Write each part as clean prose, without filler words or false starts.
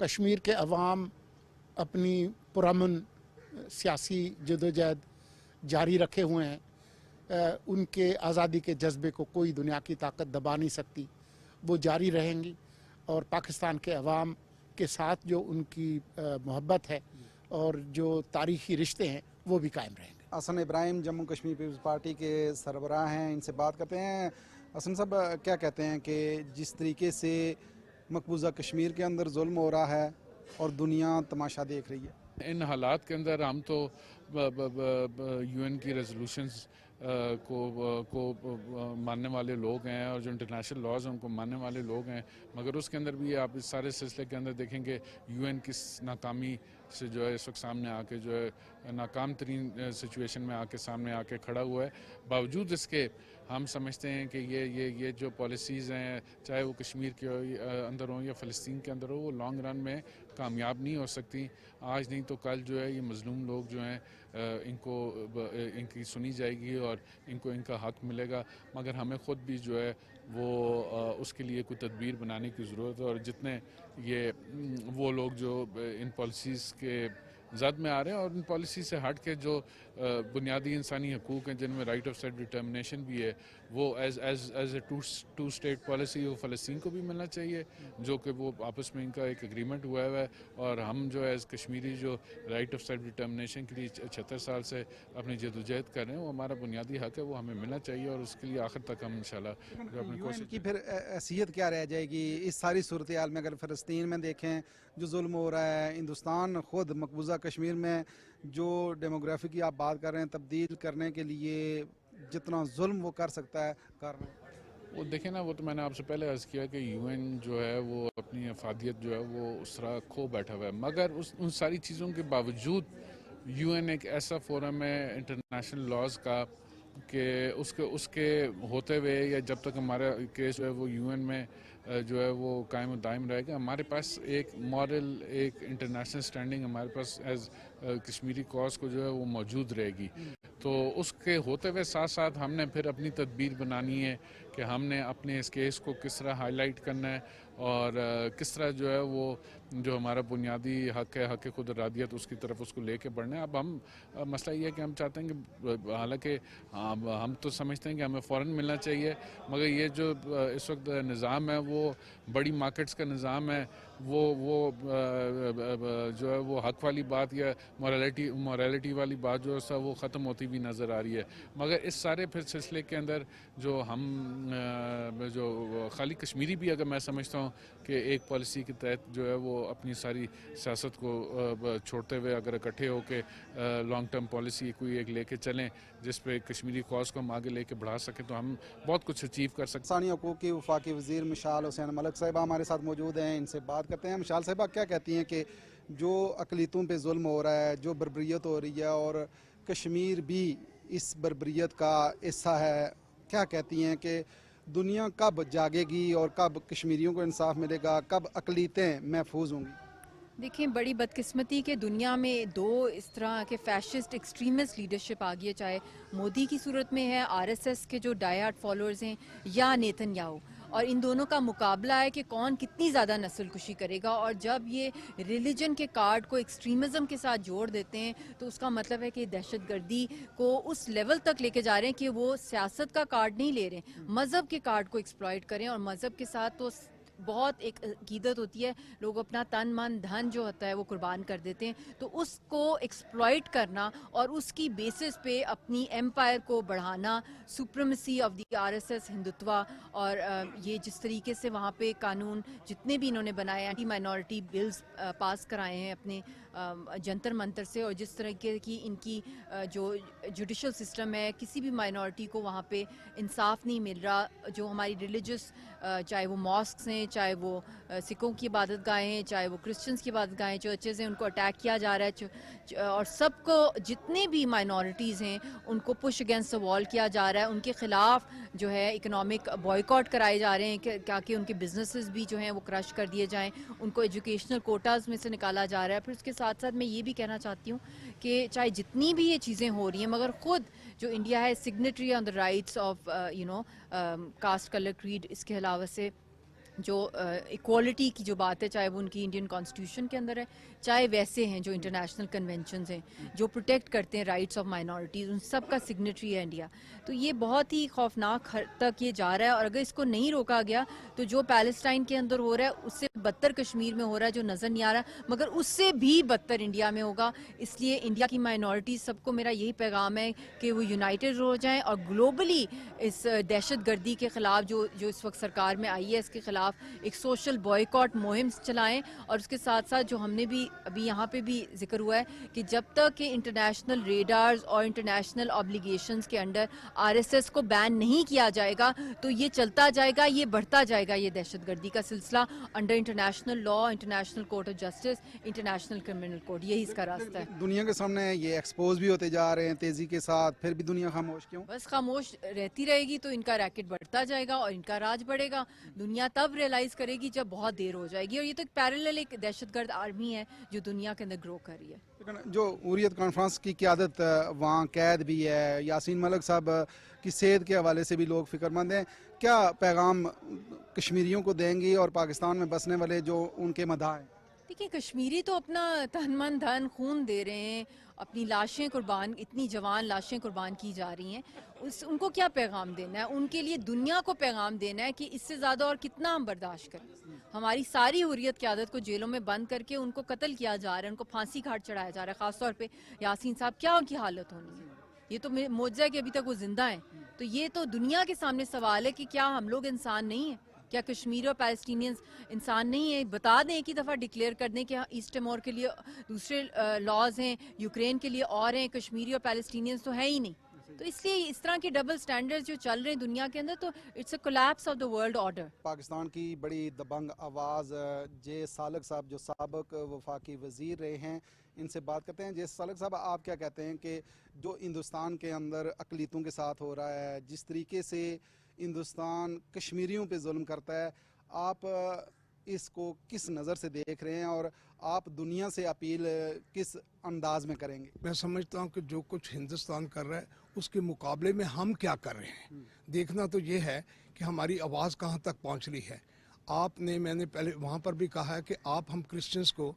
کشمیر کے عوام اپنی پرامن سیاسی جدوجہد جاری رکھے ہوئے ہیں. ان کے آزادی کے جذبے کو کوئی دنیا کی طاقت دبا نہیں سکتی. وہ جاری رہیں گی اور پاکستان کے عوام کے ساتھ جو ان کی محبت ہے اور جو تاریخی رشتے ہیں وہ بھی قائم رہیں گے. حسن ابراہیم جموں کشمیر پیپلز پارٹی کے سربراہ ہیں, ان سے بات کرتے ہیں. حسن صاحب, کیا کہتے ہیں کہ جس طریقے سے مقبوضہ کشمیر کے اندر ظلم ہو رہا ہے اور دنیا تماشا دیکھ رہی ہے, ان حالات کے اندر ہم تو یو این کی ریزولوشنز کو ماننے والے لوگ ہیں اور جو انٹرنیشنل لاز ہیں ان کو ماننے والے لوگ ہیں, مگر اس کے اندر بھی آپ اس سارے سلسلے کے اندر دیکھیں گے یو این کس ناکامی سے جو ہے اس وقت سامنے آ کے جو ہے ناکام ترین سچویشن میں آ کے سامنے آ کے کھڑا ہوا ہے. باوجود اس کے ہم سمجھتے ہیں کہ یہ جو پالیسیز ہیں, چاہے وہ کشمیر کے اندر ہوں یا فلسطین کے اندر ہو, وہ لانگ رن میں کامیاب نہیں ہو سکتی. آج نہیں تو کل جو ہے یہ مظلوم لوگ جو ہیں ان کی سنی جائے گی اور ان کا حق ملے گا, مگر ہمیں خود بھی جو ہے وہ اس کے لیے کوئی تدبیر بنانے کی ضرورت ہے. اور جتنے وہ لوگ جو ان پالیسیز کے زد میں آ رہے ہیں اور ان پالیسی سے ہٹ کے جو بنیادی انسانی حقوق ہیں جن میں رائٹ آف سیلف ڈٹرمنیشن بھی ہے, وہ as a two state policy وہ فلسطین کو بھی ملنا چاہیے, جو کہ وہ آپس میں ان کا ایک اگریمنٹ ہوا ہے. اور ہم جو ایز کشمیری جو رائٹ آف سیلف ڈٹرمنیشن کے لیے 76 سال سے اپنی جدوجہد کر رہے ہیں, وہ ہمارا بنیادی حق ہے, وہ ہمیں ملنا چاہیے اور اس کے لیے آخر تک ہم انشاءاللہ اپنی یو کوشش این کی پھر حیثیت کیا رہ جائے گی اس ساری صورتحال میں؟ اگر فلسطین میں دیکھیں جو ظلم ہو رہا ہے, ہندوستان خود مقبوضہ کشمیر میں جو ڈیموگرافی کی آپ بات کر رہے ہیں تبدیل کرنے کے لیے جتنا ظلم وہ کر سکتا ہے کر رہے ہیں. وہ دیکھیں نا, وہ تو میں نے آپ سے پہلے عرض کیا کہ یو این جو ہے وہ اپنی افادیت جو ہے وہ اس طرح کھو بیٹھا ہوا ہے, مگر ان ساری چیزوں کے باوجود یو این ایک ایسا فورم ہے انٹرنیشنل لاز کا کہ اس کے ہوتے ہوئے یا جب تک ہمارا کیس جو ہے وہ یو این میں جو ہے وہ قائم و دائم رہے گا, ہمارے پاس ایک مورل ایک انٹرنیشنل سٹینڈنگ ہمارے پاس ایز کشمیری کاز کو جو ہے وہ موجود رہے گی. تو اس کے ہوتے ہوئے ساتھ ساتھ ہم نے پھر اپنی تدبیر بنانی ہے کہ ہم نے اپنے اس کیس کو کس طرح ہائی لائٹ کرنا ہے اور کس طرح جو ہے وہ جو ہمارا بنیادی حق ہے, حق خود ارادیت, اس کی طرف اس کو لے کے بڑھنا ہے. اب ہم مسئلہ یہ ہے کہ ہم چاہتے ہیں کہ حالانکہ ہم تو سمجھتے ہیں کہ ہمیں فوراً ملنا چاہیے, مگر یہ جو اس وقت نظام ہے وہ بڑی مارکیٹس کا نظام ہے, وہ جو ہے وہ حق والی بات یا موریلٹی والی بات جو ہے وہ ختم ہوتی بھی نظر آ رہی ہے. مگر اس سارے پھر سلسلے کے اندر جو ہم جو خالی کشمیری بھی اگر میں سمجھتا ہوں کہ ایک پالیسی کے تحت جو ہے وہ اپنی ساری سیاست کو چھوڑتے ہوئے اگر اکٹھے ہو کے لانگ ٹرم پالیسی کوئی ایک لے کے چلیں جس پہ کشمیری کاز کو ہم آگے لے کے بڑھا سکیں, تو ہم بہت کچھ اچیو کر سکتے ہیں. انسانی حقوق کی وفاقی وزیر مشال حسین ملک صاحبہ ہمارے ساتھ موجود ہیں, ان سے بات کرتے ہیں. مشال صاحبہ, کیا کہتی ہیں کہ جو اقلیتوں پہ ظلم ہو رہا ہے, جو بربریت ہو رہی ہے اور کشمیر بھی اس بربریت کا حصہ ہے, کیا کہتی ہیں کہ دنیا کب جاگے گی اور کب کشمیریوں کو انصاف ملے گا, کب اقلیتیں محفوظ ہوں گی؟ دیکھیں, بڑی بدقسمتی کہ دنیا میں دو اس طرح کے فیشسٹ ایکسٹریمسٹ لیڈرشپ آ گئی ہے, چاہے مودی کی صورت میں ہے, آر ایس ایس کے جو ڈائی ہارڈ فالوورز ہیں, یا نیتن یاہو, اور ان دونوں کا مقابلہ ہے کہ کون کتنی زیادہ نسل کشی کرے گا. اور جب یہ ریلیجن کے کارڈ کو ایکسٹریمزم کے ساتھ جوڑ دیتے ہیں تو اس کا مطلب ہے کہ دہشت گردی کو اس لیول تک لے کے جا رہے ہیں کہ وہ سیاست کا کارڈ نہیں لے رہے, مذہب کے کارڈ کو ایکسپلائٹ کریں. اور مذہب کے ساتھ تو بہت ایک عقیدت ہوتی ہے, لوگ اپنا تن من دھن جو ہوتا ہے وہ قربان کر دیتے ہیں, تو اس کو ایکسپلائٹ کرنا اور اس کی بیسس پہ اپنی ایمپائر کو بڑھانا, supremacy of the R S S, Hindutva, اور یہ جس طریقے سے وہاں پہ قانون جتنے بھی انہوں نے بنائے, اینٹی مائنورٹی بلز پاس کرائے ہیں اپنے جنتر منتر سے, اور جس طرح کی ان کی جو جوڈیشل سسٹم ہے, کسی بھی مائنورٹی کو وہاں پہ انصاف نہیں مل رہا. جو ہماری ریلیجس, چاہے وہ ماسکس ہیں, چاہے وہ سکھوں کی عبادت گاہیں ہیں, چاہے وہ کرسچنس کی عبادت گاہیں, چرچز ہیں, ان کو اٹیک کیا جا رہا ہے, اور سب کو جتنے بھی مائنورٹیز ہیں ان کو پش اگینسٹ وال کیا جا رہا ہے. ان کے خلاف جو ہے اکنامک بوائیکاٹ کرائے جا رہے ہیں تاکہ ان کے بزنسز بھی جو ہیں وہ کرش کر دیے جائیں, ان کو ایجوکیشنل کوٹاز میں سے نکالا جا رہا ہے. پھر اس کے ساتھ ساتھ میں یہ بھی کہنا چاہتی ہوں کہ چاہے جتنی بھی یہ چیزیں ہو رہی ہیں, مگر خود جو انڈیا ہے signatory on the rights of caste colour creed, اس کے علاوہ سے جو ایکوالٹی کی جو بات ہے، چاہے وہ ان کی انڈین کانسٹیٹیوشن کے اندر ہے، چاہے ویسے ہیں جو انٹرنیشنل کنونشنز ہیں جو پروٹیکٹ کرتے ہیں رائٹس آف مائنورٹیز، ان سب کا سگنیٹری ہے انڈیا. تو یہ بہت ہی خوفناک حد تک یہ جا رہا ہے، اور اگر اس کو نہیں روکا گیا تو جو پیلسٹائن کے اندر ہو رہا ہے اس سے بدتر کشمیر میں ہو رہا ہے جو نظر نہیں آ رہا، مگر اس سے بھی بدتر انڈیا میں ہوگا. اس لیے انڈیا کی مائنورٹیز سب کو میرا یہی پیغام ہے کہ وہ یونائٹڈ ہو جائیں اور گلوبلی اس دہشت گردی کے خلاف جو اس وقت سرکار میں آئی ہے اس کے خلاف ایک سوشل بوائیکاٹ مہم چلائیں. اور اس کے ساتھ ساتھ جو ہم نے بھی ابھی یہاں پہ بھی ذکر ہوا ہے کہ جب تک کہ انٹرنیشنل ریڈارز اور انٹرنیشنل آبلیگیشنز کے انڈر RSS کو بین نہیں کیا جائے گا تو یہ چلتا جائے گا، یہ بڑھتا جائے گا، یہ دہشت گردی کا سلسلہ under international law, international court of justice, international criminal code. یہی اس کا راستہ ہے. دنیا کے سامنے یہ ایکسپوز بھی ہوتے جا رہے ہیں تیزی کے ساتھ، پھر بھی دنیا خاموش کیوں؟ بس خاموش رہتی رہے گی تو ان کا ریکٹ بڑھتا جائے گا اور ان کا راج بڑھے گا. دنیا تب ریئلائز کرے گی جب بہت دیر ہو جائے گی، اور یہ تو ایک پیرالل ایک دہشت گرد آرمی ہے جو دنیا کے اندر گرو کر رہی ہے. لیکن جو حریت کانفرنس کی قیادت وہاں قید بھی ہے، یاسین ملک صاحب کی صحت کے حوالے سے بھی لوگ فکر مند ہیں، کیا پیغام کشمیریوں کو دیں گی اور پاکستان میں بسنے والے جو ان کے مداح ہیں؟ دیکھیں کشمیری تو اپنا تن من دھن خون دے رہے ہیں، اپنی لاشیں قربان، اتنی جوان لاشیں قربان کی جا رہی ہیں. ان کو کیا پیغام دینا ہے؟ ان کے لیے دنیا کو پیغام دینا ہے کہ اس سے زیادہ اور کتنا ہم برداشت کریں. ہماری ساری حریت قیادت کو جیلوں میں بند کر کے ان کو قتل کیا جا رہا ہے، ان کو پھانسی گھاٹ چڑھایا جا رہا ہے. خاص طور پہ یاسین صاحب، کیا ان کی حالت ہونی ہے؟ یہ تو معجزہ ہے کہ ابھی تک وہ زندہ ہیں. تو یہ تو دنیا کے سامنے سوال ہے کہ کیا ہم لوگ انسان نہیں ہیں؟ کیا کشمیر اور پیلسٹینینز انسان نہیں ہیں؟ بتا دیں ایک ہی دفعہ ڈکلیئر کر دیں کہ ایسٹ ٹیمور کے لیے دوسرے لاز ہیں، یوکرین کے لیے اور ہیں، کشمیری اور پیلسٹینینز تو ہے ہی نہیں. تو اس لیے اس طرح کے ڈبل سٹینڈرڈز جو چل رہے ہیں دنیا کے اندر تو it's a collapse of the world order. Pakistan کی بڑی دبنگ آواز جے سالک صاحب جو سابق وفاقی وزیر رہے ہیں، ان سے بات کرتے ہیں. جے سالک صاحب، آپ کیا کہتے ہیں کہ جو ہندوستان کے اندر اقلیتوں کے ساتھ ہو رہا ہے، جس طریقے سے ہندوستان کشمیریوں پہ ظلم کرتا ہے، آپ اس کو کس نظر سے دیکھ رہے ہیں اور آپ دنیا سے اپیل کس انداز میں کریں گے؟ میں سمجھتا ہوں کہ جو کچھ ہندوستان کر رہا ہے اس کے مقابلے میں ہم کیا کر رہے ہیں. دیکھنا تو یہ ہے کہ ہماری آواز کہاں تک پہنچ رہی ہے. میں نے پہلے وہاں پر بھی کہا ہے کہ آپ ہم کرسچنز کو،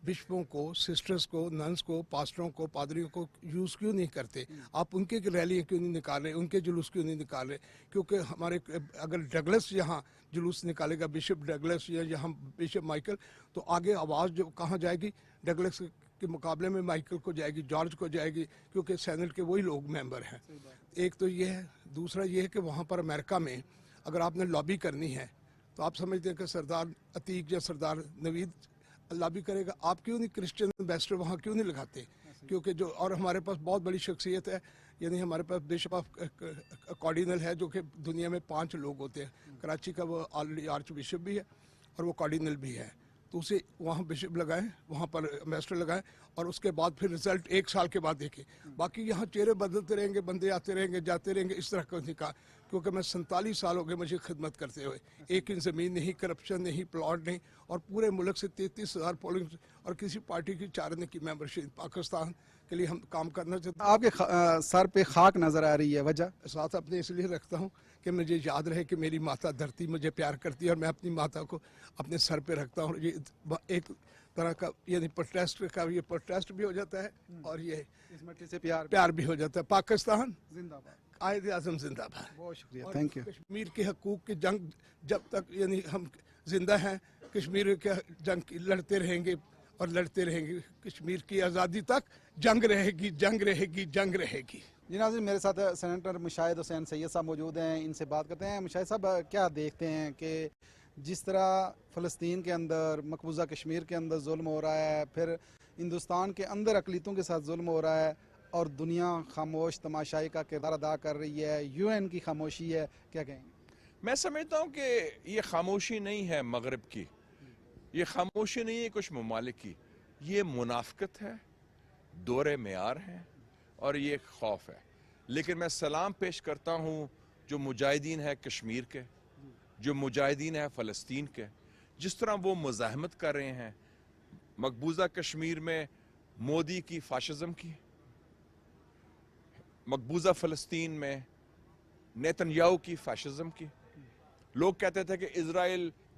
بشپوں کو، سسٹرز کو، ننس کو، پاسٹروں کو، پادریوں کو یوز کیوں نہیں کرتے؟ آپ ان کے ریلیاں کیوں نہیں نکال رہے، ان کے جلوس کیوں نہیں نکال رہے؟ کیونکہ ہمارے اگر ڈگلس یہاں جلوس نکالے گا، بشپ ڈگلس یا یہاں بشپ مائیکل، تو آگے آواز جو کہاں جائے گی؟ ڈگلس کے مقابلے میں مائیکل کو جائے گی، جارج کو جائے گی، کیونکہ سینٹ کے وہی لوگ ممبر ہیں. ایک تو یہ ہے. دوسرا یہ ہے کہ وہاں پر امریکہ میں اگر آپ نے لابی کرنی ہے تو آپ سمجھتے ہیں کہ سردار عتیق یا سردار نوید لابی کرے گا. آپ کیوں نہیں کرسچن امبیسڈر وہاں کیوں نہیں لگاتے؟ کیونکہ جو اور ہمارے پاس بہت بڑی شخصیت ہے، یعنی ہمارے پاس بشپ آف کارڈینل ہے جو کہ دنیا میں 5 لوگ ہوتے ہیں. کراچی کا وہ آرچ بشپ بھی ہے اور وہ کارڈینل بھی ہے. تو اسے وہاں بشپ لگائیں، وہاں پر امبیسڈر لگائیں، اور اس کے بعد پھر رزلٹ 1 سال کے بعد دیکھیں. باقی یہاں چہرے بدلتے رہیں گے، بندے آتے رہیں گے، جاتے رہیں گے، اس طرح کا نہیں کہا. کیونکہ میں 47 سال ہو گئے مجھے خدمت کرتے ہوئے. ایک زمین نہیں، کرپشن نہیں، پلاٹ نہیں، اور پورے ملک سے 33,000 پولنگ اور کسی پارٹی کی 4 آنے کی ممبرشپ. پاکستان کے لیے ہم کام کرنا چاہتے ہیں. آپ کے سر پہ خاک نظر آ رہی ہے، وجہ؟ ساتھ اپنے اس لیے رکھتا ہوں کہ مجھے یاد رہے کہ میری ماتا دھرتی مجھے پیار کرتی ہے، اور میں اپنی ماتا کو اپنے سر پہ رکھتا ہوں. یہ ایک طرح کا یعنی پروٹیسٹ کا یہ پروٹیسٹ بھی ہو جاتا ہے اور یہ اس مٹی سے پیار بھی ہو جاتا ہے. پاکستان زندہ باد. قائد اعظم زندہ باد. بہت شکریہ، اور تھینک یو. کشمیر کے حقوق کی جنگ جب تک یعنی ہم زندہ ہیں، کشمیر کے جنگ لڑتے رہیں گے اور لڑتے رہیں گے. کشمیر کی آزادی تک جنگ رہے گی، جنگ رہے گی، جنگ رہے گی. جی ناظرین، میرے ساتھ سینیٹر مشاہد حسین سید صاحب موجود ہیں، ان سے بات کرتے ہیں. مشاہد صاحب، کیا دیکھتے ہیں کہ جس طرح فلسطین کے اندر، مقبوضہ کشمیر کے اندر ظلم ہو رہا ہے، پھر ہندوستان کے اندر اقلیتوں کے ساتھ ظلم ہو رہا ہے، اور دنیا خاموش تماشائی کا کردار ادا کر رہی ہے، UN کی خاموشی ہے، کیا کہیں گے؟ میں سمجھتا ہوں کہ یہ خاموشی نہیں ہے مغرب کی، یہ خاموشی نہیں ہے کچھ ممالک کی، یہ منافقت ہے، دور معیار ہے، اور یہ ایک خوف ہے. لیکن میں سلام پیش کرتا ہوں جو مجاہدین ہے کشمیر کے، جو مجاہدین ہے فلسطین کے، جس طرح وہ مزاحمت کر رہے ہیں مقبوضہ کشمیر میں مودی کی فاشزم کی، مقبوضہ فلسطین میں نیتن یاہو کی فاشزم کی. لوگ کہتے تھے کہ اسرائیل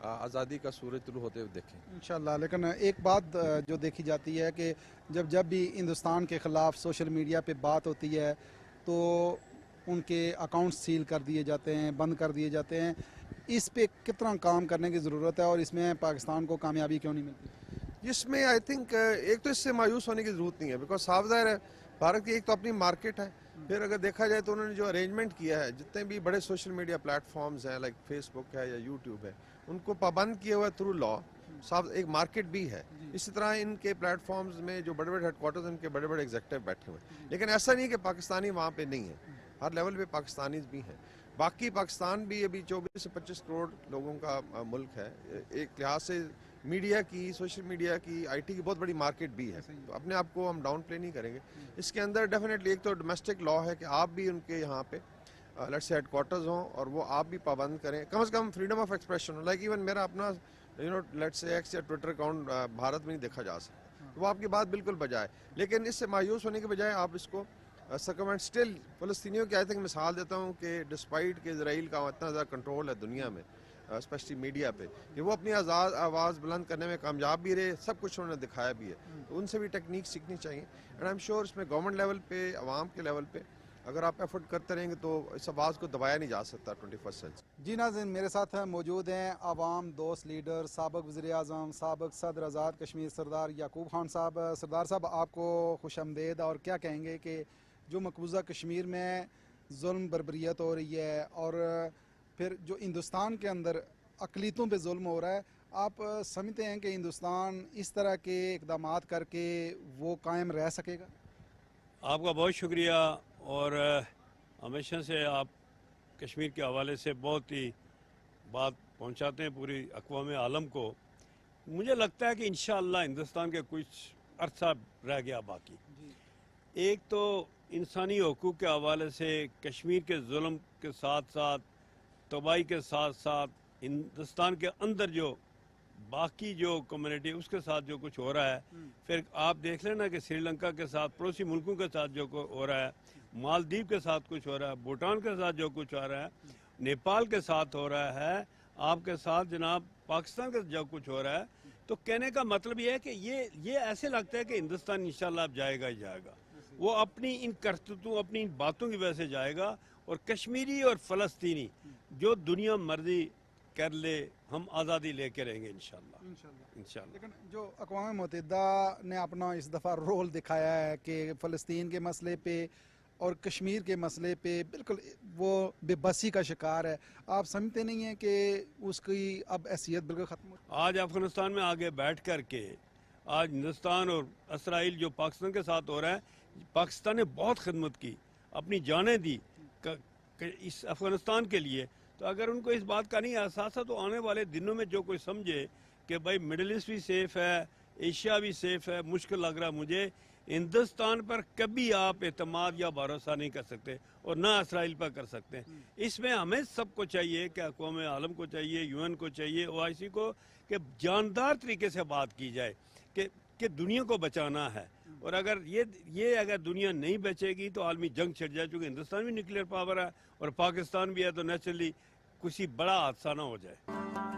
آزادی کا سورج طلوع ہوتے ہوئے دیکھیں. انشاءاللہ. لیکن ایک بات جو دیکھی جاتی ہے کہ جب بھی ہندوستان کے خلاف سوشل میڈیا پہ بات ہوتی ہے تو ان کے اکاؤنٹس سیل کر دیے جاتے ہیں, بند کر دیے جاتے ہیں. اس پہ کتنا کام کرنے کی ضرورت ہے اور اس میں پاکستان کو کامیابی کیوں نہیں ملتی؟ جس میں آئی تھنک ایک تو اس سے مایوس ہونے کی ضرورت نہیں ہے, بیکاز صاف ظاہر ہے بھارت کی ایک تو اپنی مارکیٹ ہے. پھر اگر دیکھا جائے تو انہوں نے جو ارینجمنٹ کیا ہے, جتنے بھی بڑے سوشل میڈیا پلیٹ فارمز ہیں لائک فیس بک ہے یا یوٹیوب ہے, ان کو پابند کیا ہوا ہے تھرو لا. صاف ایک مارکیٹ بھی ہے. اسی طرح ان کے پلیٹ فارمز میں جو بڑے بڑے ہیڈ کوارٹرز ان کے بڑے بڑے ایگزیکٹو بیٹھے ہوئے ہیں. لیکن ایسا نہیں کہ پاکستانی وہاں پہ نہیں ہے, ہر لیول پہ پاکستانیز بھی ہیں. باقی پاکستان بھی ابھی 24 سے 25 کروڑ لوگوں کا ملک ہے. ایک لحاظ سے میڈیا کی, سوشل میڈیا کی, آئی ٹی کی بہت بڑی مارکیٹ بھی ہے. تو اپنے آپ کو ہم ڈاؤن پلے نہیں کریں گے. اس کے اندر ڈیفینیٹلی ایک تو ڈومیسٹک لا ہے کہ آپ بھی ان کے یہاں پہ لیٹس سے ہیڈ کوارٹرز ہوں اور وہ آپ بھی پابند کریں. کم از کم فریڈم آف ایکسپریشن ہو. لائک ایون میرا اپنا لیٹس سے ایکس یا ٹویٹر اکاؤنٹ بھارت میں نہیں دیکھا جا سکتا, وہ آپ کی بات بالکل بجائے. لیکن اس سے مایوس ہونے کے بجائے آپ اس کو سرکمنٹ اسٹل فلسطینیوں کی آئی تھنک مثال دیتا ہوں کہ ڈسپائٹ کہ اسرائیل کا اتنا زیادہ کنٹرول ہے دنیا میں اسپیشلی میڈیا پہ, کہ وہ اپنی آزاد آواز بلند کرنے میں کامیاب بھی رہے. سب کچھ انہوں نے دکھایا بھی ہے. تو ان سے بھی ٹیکنیک سیکھنی چاہیے. اینڈ آئی ایم شیور اس میں گورنمنٹ لیول پہ, عوام کے لیول پہ اگر آپ ایفرٹ کرتے رہیں گے تو اس آواز کو دبایا نہیں جا سکتا 21st سینچری. جی ناظرین, میرے ساتھ موجود ہیں عوام دوست لیڈر, سابق وزیر اعظم, سابق صدر آزاد کشمیر سردار یعقوب خان صاحب. سردار صاحب, آپ کو خوش آمدید. اور کیا کہیں گے کہ جو مقبوضہ کشمیر میں ظلم بربریت ہو رہی ہے اور پھر جو ہندوستان کے اندر اقلیتوں پہ ظلم ہو رہا ہے, آپ سمجھتے ہیں کہ ہندوستان اس طرح کے اقدامات کر کے وہ قائم رہ سکے گا؟ آپ کا بہت شکریہ. اور ہمیشہ سے آپ کشمیر کے حوالے سے بہت ہی بات پہنچاتے ہیں پوری اقوام عالم کو. مجھے لگتا ہے کہ انشاءاللہ ہندوستان کے کچھ عرصہ رہ گیا باقی. ایک تو انسانی حقوق کے حوالے سے کشمیر کے ظلم کے ساتھ ساتھ, تباہی کے ساتھ ساتھ, ہندوستان کے اندر جو باقی جو کمیونٹی اس کے ساتھ جو کچھ ہو رہا ہے. پھر آپ دیکھ لینا کہ سری لنکا کے ساتھ, پڑوسی ملکوں کے ساتھ جو ہو رہا ہے, مالدیپ کے ساتھ کچھ ہو رہا ہے, بھوٹان کے ساتھ جو کچھ ہو رہا ہے, نیپال کے ساتھ ہو رہا ہے, آپ کے ساتھ جناب پاکستان کے جو کچھ ہو رہا ہے. تو کہنے کا مطلب یہ ہے کہ یہ ایسے لگتا ہے کہ ہندوستان انشاءاللہ اب جائے گا ہی جائے گا. وہ اپنی ان کرتوتوں, اپنی ان باتوں کی وجہ سے جائے گا. اور کشمیری اور فلسطینی جو دنیا مرضی کر لے, ہم آزادی لے کے رہیں گے انشاءاللہ. لیکن جو اقوام متحدہ نے اپنا اس دفعہ رول دکھایا ہے کہ فلسطین کے مسئلے پہ اور کشمیر کے مسئلے پہ بالکل وہ بے بسی کا شکار ہے. آپ سمجھتے نہیں ہیں کہ اس کی اب حیثیت بالکل ختم ہو؟ آج افغانستان میں آگے بیٹھ کر کے آج ہندوستان اور اسرائیل جو پاکستان کے ساتھ ہو رہا ہے, پاکستان نے بہت خدمت کی, اپنی جانیں دی اس افغانستان کے لیے. تو اگر ان کو اس بات کا نہیں احساس ہے تو آنے والے دنوں میں جو کوئی سمجھے کہ بھائی مڈل ایسٹ بھی سیف ہے, ایشیا بھی سیف ہے, مشکل لگ رہا مجھے. ہندوستان پر کبھی آپ اعتماد یا بھروسہ نہیں کر سکتے اور نہ اسرائیل پر کر سکتے ہیں. اس میں ہمیں سب کو چاہیے کہ اقوام عالم کو چاہیے, UN کو چاہیے, OIC کو, کہ جاندار طریقے سے بات کی جائے کہ دنیا کو بچانا ہے. اور اگر یہ اگر دنیا نہیں بچے گی تو عالمی جنگ چھڑ جائے. چونکہ ہندوستان بھی نیوکلیئر پاور ہے اور پاکستان بھی ہے, تو نیچرلی کسی بڑا حادثہ نہ ہو جائے.